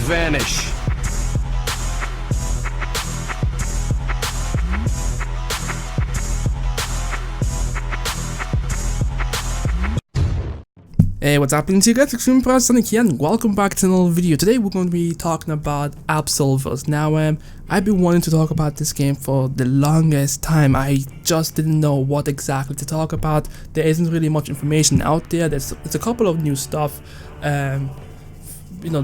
vanish. Hey, what's happening to you guys? Extreme Pro Sonic here and welcome back to another video. Today we're going to be talking about Absolver. Now I've been wanting to talk about this game for the longest time. I just didn't know what exactly to talk about. There isn't really much information out there. There's a couple of new stuff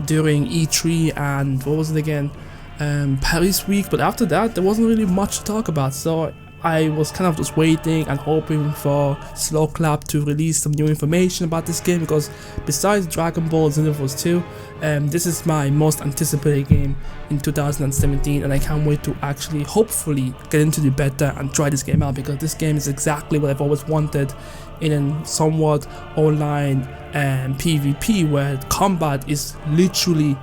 during E3 and what was it again, Paris week, but after that there wasn't really much to talk about. So I was kind of just waiting and hoping for Slow Clap to release some new information about this game, because besides Dragon Ball Xenoverse 2, this is my most anticipated game in 2017, and I can't wait to actually hopefully get into the beta and try this game out, because this game is exactly what I've always wanted in a somewhat online PvP where combat is literally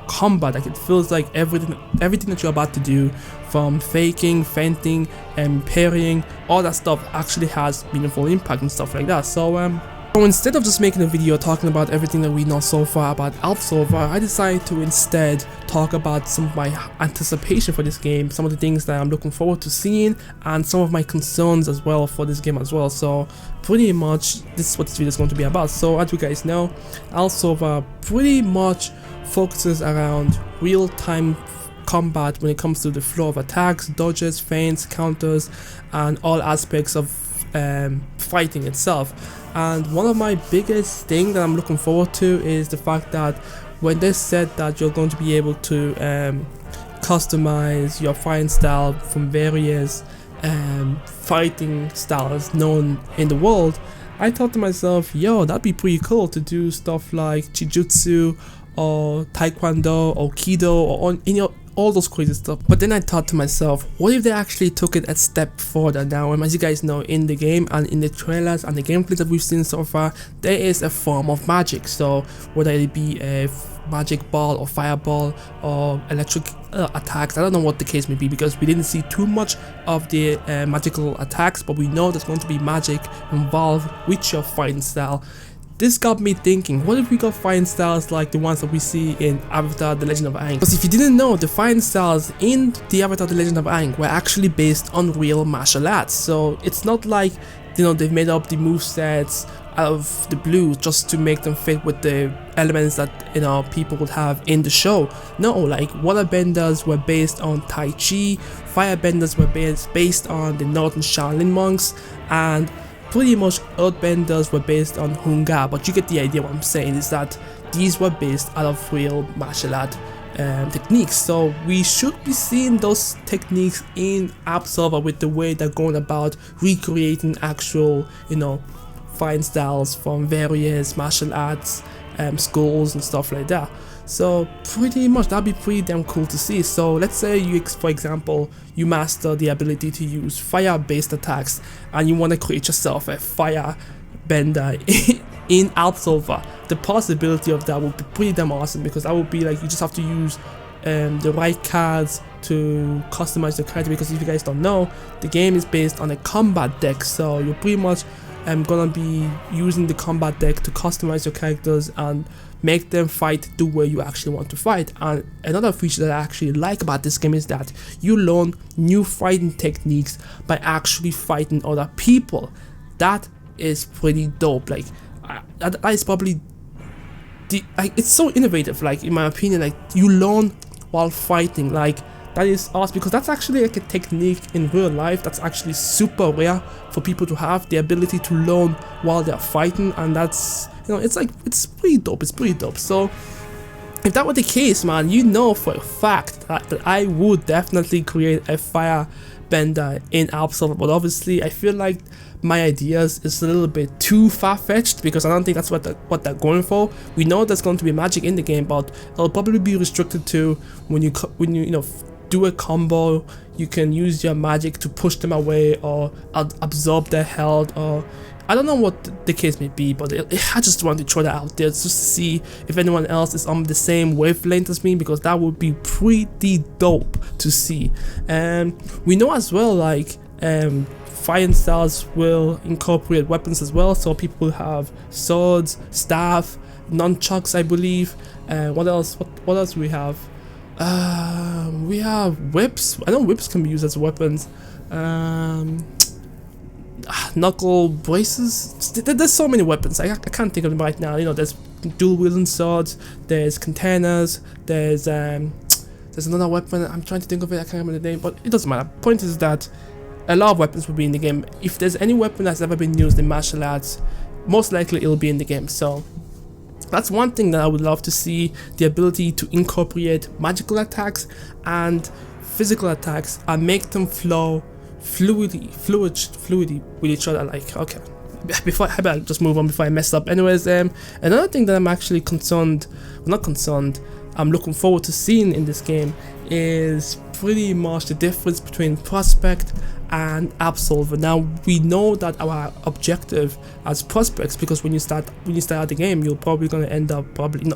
combat. Like, it feels like everything that you're about to do, from faking, feinting, and parrying, all that stuff actually has meaningful impact and stuff like that. So instead of just making a video talking about everything that we know so far about Absolver, I decided to instead talk about some of my anticipation for this game, some of the things that I'm looking forward to seeing, and some of my concerns as well for this game as well. So pretty much this is what this video is going to be about. So as you guys know, Absolver pretty much focuses around real-time combat when it comes to the flow of attacks, dodges, feints, counters, and all aspects of fighting itself. And one of my biggest things that I'm looking forward to is the fact that when they said that you're going to be able to customize your fighting style from various fighting styles known in the world, I thought to myself, yo, that'd be pretty cool to do stuff like Jujutsu or Taekwondo or Kido or all those crazy stuff. But then I thought to myself, what if they actually took it a step further? Now, as you guys know, in the game and in the trailers and the gameplays that we've seen so far, there is a form of magic. So whether it be a magic ball or fireball or electric attacks, I don't know what the case may be, because we didn't see too much of the magical attacks, but we know there's going to be magic involved with your fighting style. This got me thinking, what if we got fighting styles like the ones that we see in Avatar: The Legend of Aang? Because if you didn't know, the fighting styles in the Avatar: The Legend of Aang were actually based on real martial arts. So it's not like, they've made up the movesets out of the blue just to make them fit with the elements that people would have in the show. No, like waterbenders were based on Tai Chi, firebenders were based on the Northern Shaolin monks, and pretty much earthbenders were based on Hunga. But you get the idea. What I'm saying is that these were based out of real martial art techniques. So we should be seeing those techniques in Absolver with the way they're going about recreating actual fighting styles from various martial arts schools and stuff like that. So pretty much that'd be pretty damn cool to see. So let's say you, for example, you master the ability to use fire-based attacks and you want to create yourself a fire bender in Absolver. The possibility of that would be pretty damn awesome, because that would be like, you just have to use the right cards to customize the character. Because if you guys don't know, the game is based on a combat deck, so you're pretty much gonna be using the combat deck to customize your characters and make them fight the way you actually want to fight. And another feature that I actually like about this game is that you learn new fighting techniques by actually fighting other people. That is pretty dope. Like that is probably it's so innovative. Like, in my opinion, like, you learn while fighting. Like, that is awesome, because that's actually like a technique in real life that's actually super rare for people to have, the ability to learn while they're fighting. And that's, it's pretty dope. It's pretty dope. So if that were the case, man, for a fact that I would definitely create a fire bender in Absolver. But obviously I feel like my ideas is a little bit too far-fetched, because I don't think that's what they're going for. We know there's going to be magic in the game, but it'll probably be restricted to when you do a combo, you can use your magic to push them away or absorb their health, or I don't know what the case may be. But I just wanted to throw that out there just to see if anyone else is on the same wavelength as me, because that would be pretty dope to see. And we know as well, like, fighting styles will incorporate weapons as well, so people have swords, staff, nunchucks, I believe. What else? What else do we have? We have whips. I know whips can be used as weapons. Knuckle braces. There's so many weapons. I can't think of them right now. You know, there's dual wielding swords. There's katanas. There's another weapon. I'm trying to think of it. I can't remember the name, but it doesn't matter. Point is that a lot of weapons will be in the game. If there's any weapon that's ever been used in martial arts, most likely it'll be in the game. So that's one thing that I would love to see, the ability to incorporate magical attacks and physical attacks and make them flow fluidly with each other. Like, okay, before I better just move on before I mess up. Anyways, another thing that I'm actually I'm looking forward to seeing in this game is pretty much the difference between Prospect and Absolver. Now, we know that our objective as prospects, because when you start out the game, you're probably going to end up,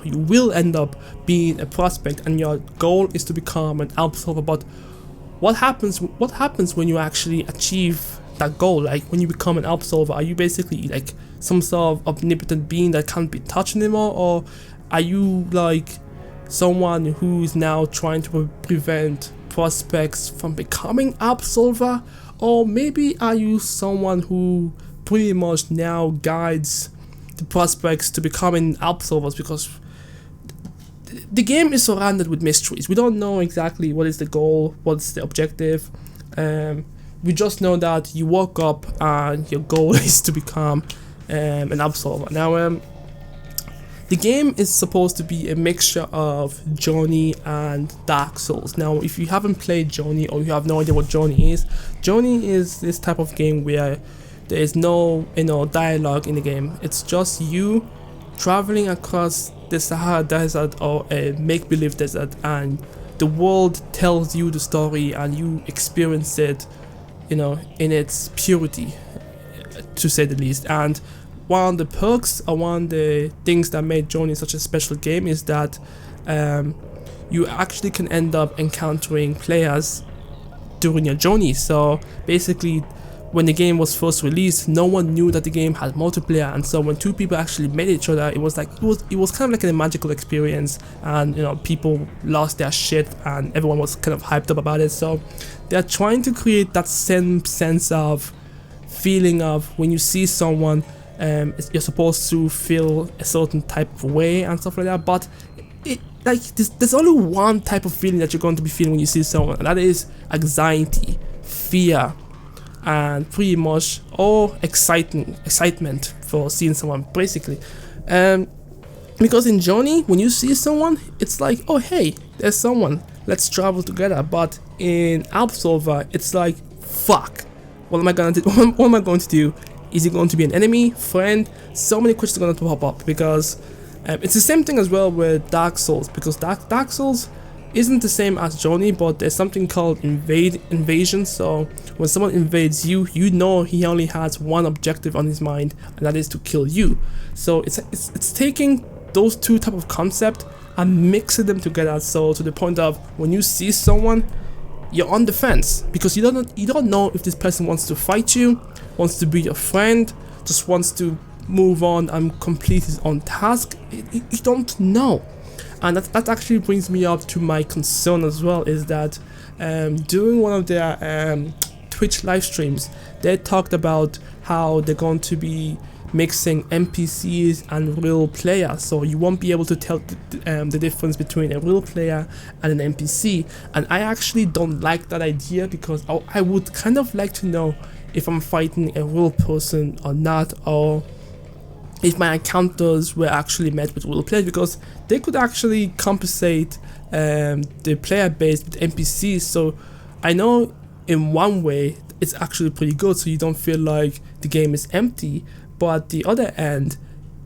you will end up being a prospect, and your goal is to become an Absolver. But what happens when you actually achieve that goal? Like, when you become an Absolver, are you basically like some sort of omnipotent being that can't be touched anymore, or are you like someone who is now trying to prevent prospects from becoming Absolver? Or maybe are you someone who pretty much now guides the prospects to becoming Absolvers? Because the game is surrounded with mysteries. We don't know exactly what is the goal, what's the objective. We just know that you woke up and your goal is to become an Absolver. Now, the game is supposed to be a mixture of Journey and Dark Souls. Now, if you haven't played Journey, or you have no idea what Journey is this type of game where there is no dialogue in the game. It's just you traveling across the Sahara Desert, or a make-believe desert, and the world tells you the story and you experience it, in its purity, to say the least. And one of the perks, or one of the things that made Journey such a special game, is that you actually can end up encountering players during your journey. So basically, when the game was first released, no one knew that the game had multiplayer, and so when two people actually met each other, it was kind of like a magical experience, and people lost their shit and everyone was kind of hyped up about it. So they're trying to create that same sense of feeling of when you see someone, you're supposed to feel a certain type of way and stuff like that. But there's only one type of feeling that you're going to be feeling when you see someone, and that is anxiety, fear, and pretty much all excitement for seeing someone, basically. Because in Journey, when you see someone, it's like, oh hey, there's someone, let's travel together. But in Absolver, it's like, fuck, what am I going to do? Is it going to be an enemy, friend? So many questions are going to pop up, because it's the same thing as well with Dark Souls, because Dark Souls isn't the same as Journey, but there's something called invasion. So when someone invades you, he only has one objective on his mind, and that is to kill you. So it's taking those two type of concept and mixing them together, so to the point of when you see someone, you're on the fence, because you don't know if this person wants to fight you, wants to be your friend, just wants to move on and complete his own task. You don't know. And that actually brings me up to my concern as well, is that during one of their Twitch live streams, they talked about how they're going to be mixing NPCs and real players, so you won't be able to tell the difference between a real player and an NPC. And I actually don't like that idea, because I would kind of like to know if I'm fighting a real person or not, or if my encounters were actually met with real players, because they could actually compensate the player base with NPCs. So I know in one way it's actually pretty good, so you don't feel like the game is empty. But the other end,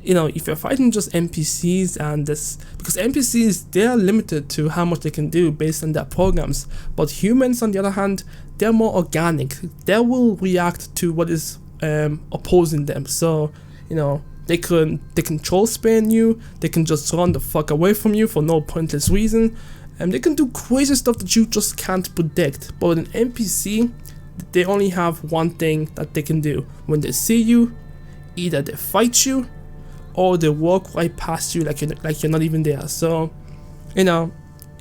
if you're fighting just NPCs, and because NPCs, they're limited to how much they can do based on their programs, but humans on the other hand, they're more organic. They will react to what is opposing them. So they can troll spam you, they can just run the fuck away from you for no pointless reason, and they can do crazy stuff that you just can't predict. But with an NPC, they only have one thing that they can do. When they see you, either they fight you, or they walk right past you like you're not even there. So, you know,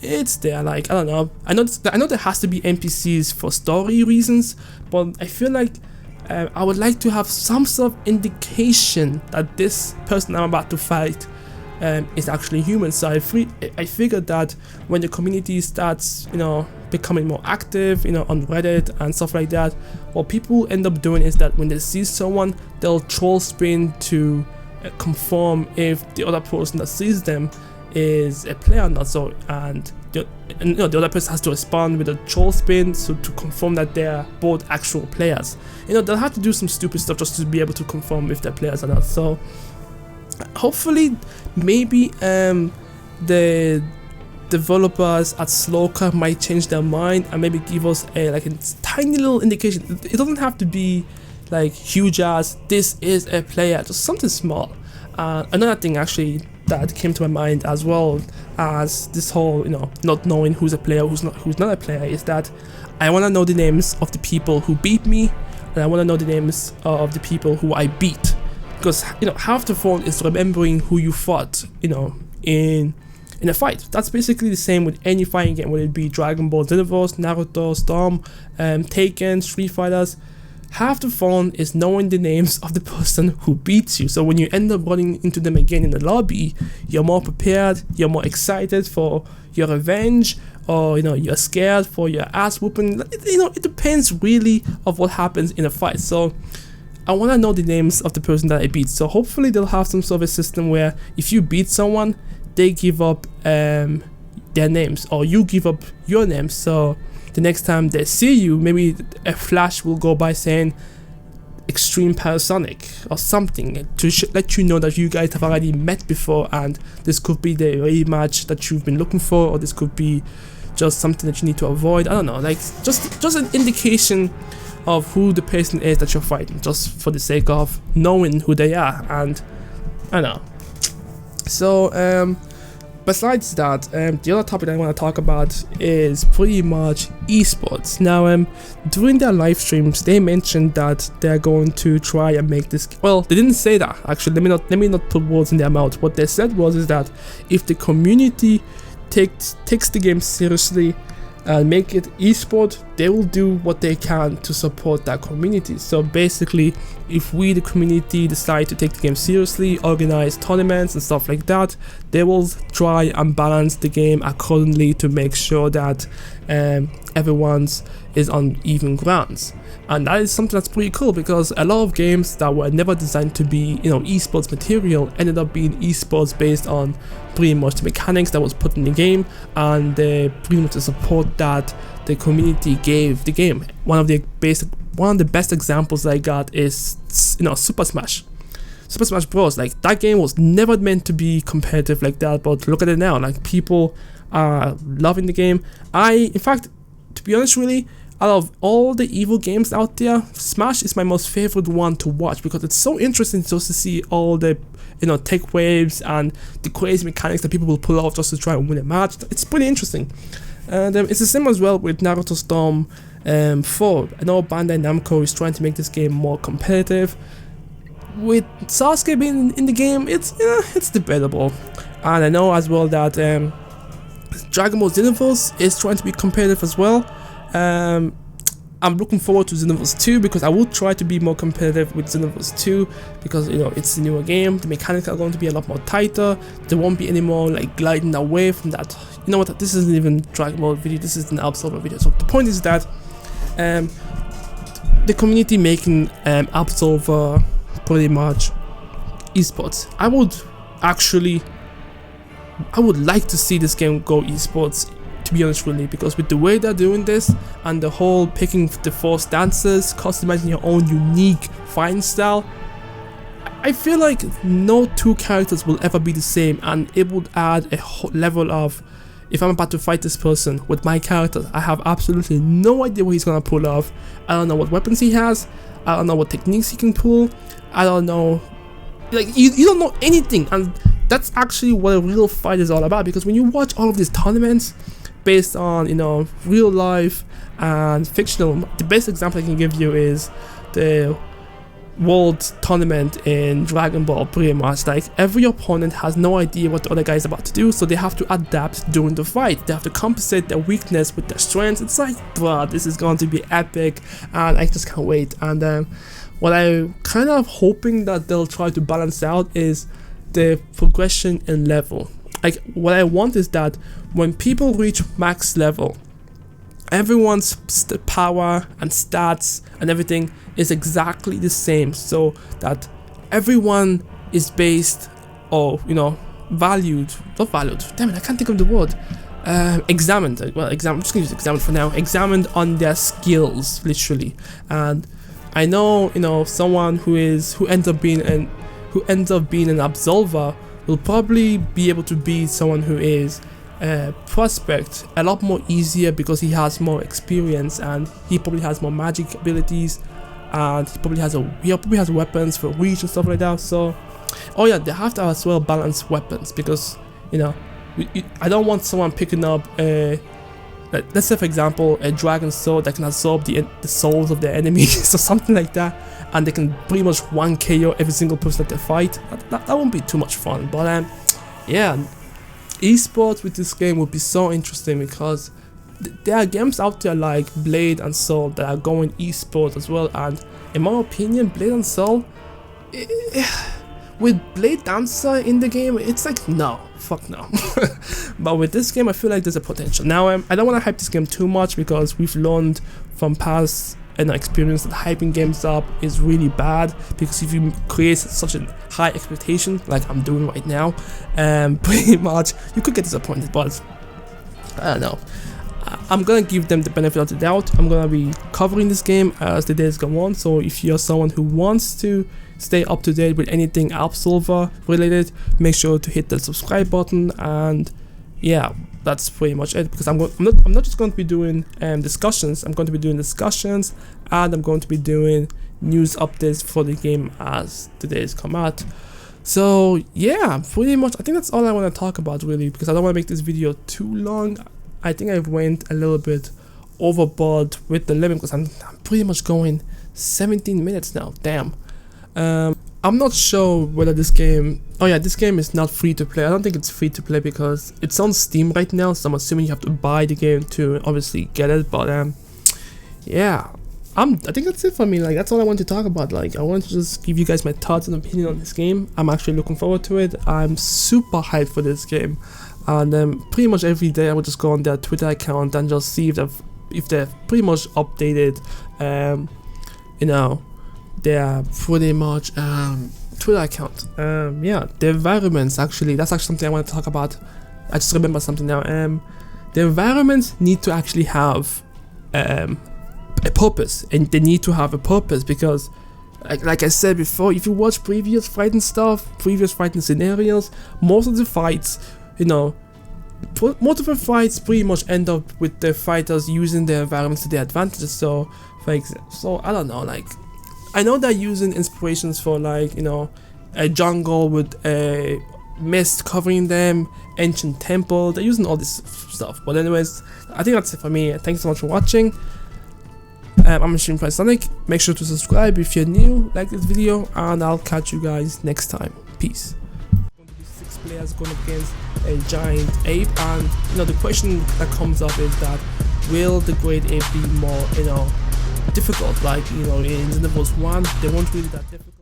it's there. Like, I don't know. I know there has to be NPCs for story reasons, but I feel like I would like to have some sort of indication that this person I'm about to fight is actually human. So I figured that when the community starts, you know, becoming more active, you know, on Reddit and stuff like that, what people end up doing is that when they see someone, they'll troll spin to confirm if the other person that sees them is a player or not. So and you know, the other person has to respond with a troll spin so to confirm that they're both actual players. You know, they'll have to do some stupid stuff just to be able to confirm if they're players or not. So hopefully, maybe the developers at Slowker might change their mind and maybe give us a tiny little indication. It doesn't have to be like huge as this is a player, just something small. Another thing actually that came to my mind as well as this whole, you know, not knowing who's a player, who's not a player, is that I want to know the names of the people who beat me, and I want to know the names of the people who I beat, because, you know, half the fun is remembering who you fought, you know, in a fight. That's basically the same with any fighting game, whether it be Dragon Ball Xenoverse, Naruto, Storm, Taken, Street Fighters. Half the fun is knowing the names of the person who beats you. So when you end up running into them again in the lobby, you're more prepared, you're more excited for your revenge, or, you know, you're scared for your ass whooping. You know, it depends really of what happens in a fight. So I want to know the names of the person that I beat. So hopefully they'll have some sort of a system where if you beat someone, they give up their names, or you give up your name. So the next time they see you, maybe a flash will go by saying Extreme Parasonic or something to let you know that you guys have already met before, and this could be the rematch that you've been looking for, or this could be just something that you need to avoid. I don't know, like just an indication of who the person is that you're fighting, just for the sake of knowing who they are. And I don't know. So besides that, the other topic I want to talk about is pretty much esports. Now, during their live streams, they mentioned that they're going to try and make this. Well, they didn't say that actually. Let me not put words in their mouth. What they said was that if the community takes the game seriously and make it esport, they will do what they can to support that community. So basically, if we, the community, decide to take the game seriously, organize tournaments and stuff like that, they will try and balance the game accordingly to make sure that everyone's is on even grounds. And that is something that's pretty cool, because a lot of games that were never designed to be, you know, esports material ended up being esports based on pretty much the mechanics that was put in the game and the pretty much the support that the community gave the game. One of the best examples I got is, you know, Super Smash Bros. Like, that game was never meant to be competitive like that, but look at it now. Like, people are loving the game. In fact, to be honest, really, out of all the evil games out there, Smash is my most favorite one to watch, because it's so interesting just to see all the, you know, tech waves and the crazy mechanics that people will pull off just to try and win a match. It's pretty interesting. And it's the same as well with Naruto Storm 4. I know Bandai Namco is trying to make this game more competitive. With Sasuke being in the game, it's debatable. And I know as well that Dragon Ball Xenoverse is trying to be competitive as well. I'm looking forward to Xenoverse 2, because I will try to be more competitive with Xenoverse 2, because, you know, it's a newer game. The mechanics are going to be a lot more tighter. There won't be any more like gliding away from that. You know what, this isn't even Dragon Ball video, this is an Absolver video. So the point is that the community making Absolver pretty much esports. I would like to see this game go esports, to be honest with you, because with the way they're doing this and the whole picking the 4 stances, customizing your own unique fighting style, I feel like no 2 characters will ever be the same, and it would add a whole level of, if I'm about to fight this person with my character, I have absolutely no idea what he's gonna pull off. I don't know what weapons he has, I don't know what techniques he can pull, I don't know, like, you don't know anything. And that's actually what a real fight is all about, because when you watch all of these tournaments based on, you know, real life and fictional, the best example I can give you is the world tournament in Dragon Ball, pretty much. Like, every opponent has no idea what the other guy is about to do, so they have to adapt during the fight. They have to compensate their weakness with their strengths. It's like, bruh, this is going to be epic, and I just can't wait. And what I'm kind of hoping that they'll try to balance out is the progression in level. Like, what I want is that when people reach max level, everyone's power and stats and everything is exactly the same, so that everyone is based, or valued, not valued, damn it, I can't think of the word, examined, well, I'm just gonna use examined for now, examined on their skills, literally. And I know, someone who ends up being an Absolver will probably be able to beat someone who is Prospect a lot more easier, because he has more experience and he probably has more magic abilities, and he probably has weapons for reach and stuff like that. So, oh yeah, they have to as well balance weapons, because I don't want someone picking up let's say for example a dragon sword that can absorb the souls of their enemies or something like that, and they can pretty much 1 KO every single person that they fight. That won't be too much fun. But yeah, esports with this game would be so interesting, because there are games out there like Blade and Soul that are going esports as well, and in my opinion, Blade and Soul, with Blade Dancer in the game, it's like, no, fuck no. But with this game, I feel like there's a potential. Now, I don't want to hype this game too much, because we've learned from past experience that hyping games up is really bad, because if you create such a high expectation like I'm doing right now, pretty much you could get disappointed. But I don't know, I'm gonna give them the benefit of the doubt. I'm gonna be covering this game as the days go on, so if you're someone who wants to stay up to date with anything Absolver related, make sure to hit that subscribe button. And yeah, that's pretty much it, because I'm not just going to be doing discussions. I'm going to be doing discussions, and I'm going to be doing news updates for the game as the days come out. So yeah, pretty much I think that's all I want to talk about, really, because I don't want to make this video too long. I think I went a little bit overboard with the limit, because I'm pretty much going 17 minutes now. Damn. I'm not sure whether this game, oh yeah, this game is not free to play. I don't think it's free to play, because it's on Steam right now, so I'm assuming you have to buy the game to obviously get it. But yeah, I think that's it for me. Like, that's all I want to talk about. Like, I want to just give you guys my thoughts and opinion on this game. I'm actually looking forward to it. I'm super hyped for this game, and pretty much every day I will just go on their Twitter account and just see if they've pretty much updated their pretty much Twitter account. Yeah, the environments, actually, that's actually something I want to talk about. I just remember something now. The environments need to actually have a purpose, and they need to have a purpose, because like I said before, if you watch previous fighting scenarios, most of the fights, most of the fights pretty much end up with the fighters using their environments to their advantage. So I don't know, like, I know they're using inspirations for, like, a jungle with a mist covering them, ancient temple. They're using all this stuff. But anyways, I think that's it for me. Thanks so much for watching. I'm Machine Price Sonic. Make sure to subscribe if you're new, like this video, and I'll catch you guys next time. Peace. 6 players going against a giant ape, and the question that comes up is that, will the great ape be more difficult? Like, in Xenoverse 1, they weren't really that difficult.